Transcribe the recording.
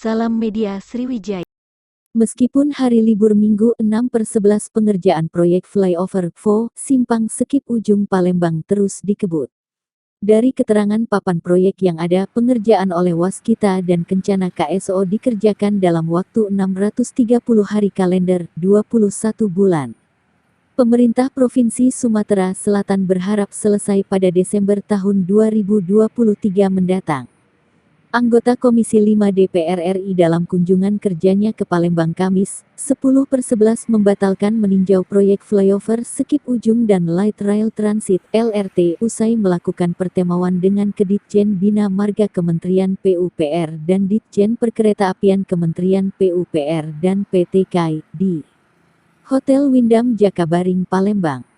Salam Media Sriwijaya. Meskipun hari libur Minggu 6/11 pengerjaan proyek flyover VO Simpang Sekip Ujung Palembang terus dikebut. Dari keterangan papan proyek yang ada, pengerjaan oleh Waskita dan Kencana KSO dikerjakan dalam waktu 630 hari kalender, 21 bulan. Pemerintah Provinsi Sumatera Selatan berharap selesai pada Desember tahun 2023 mendatang. Anggota Komisi 5 DPR RI dalam kunjungan kerjanya ke Palembang Kamis, 10/11 membatalkan meninjau proyek flyover Sekip Ujung dan Light Rail Transit (LRT) usai melakukan pertemuan dengan Keditjen Bina Marga Kementerian PUPR dan Ditjen Perkeretaapian Kementerian PUPR dan PT KAI di Hotel Windam Jakabaring, Palembang.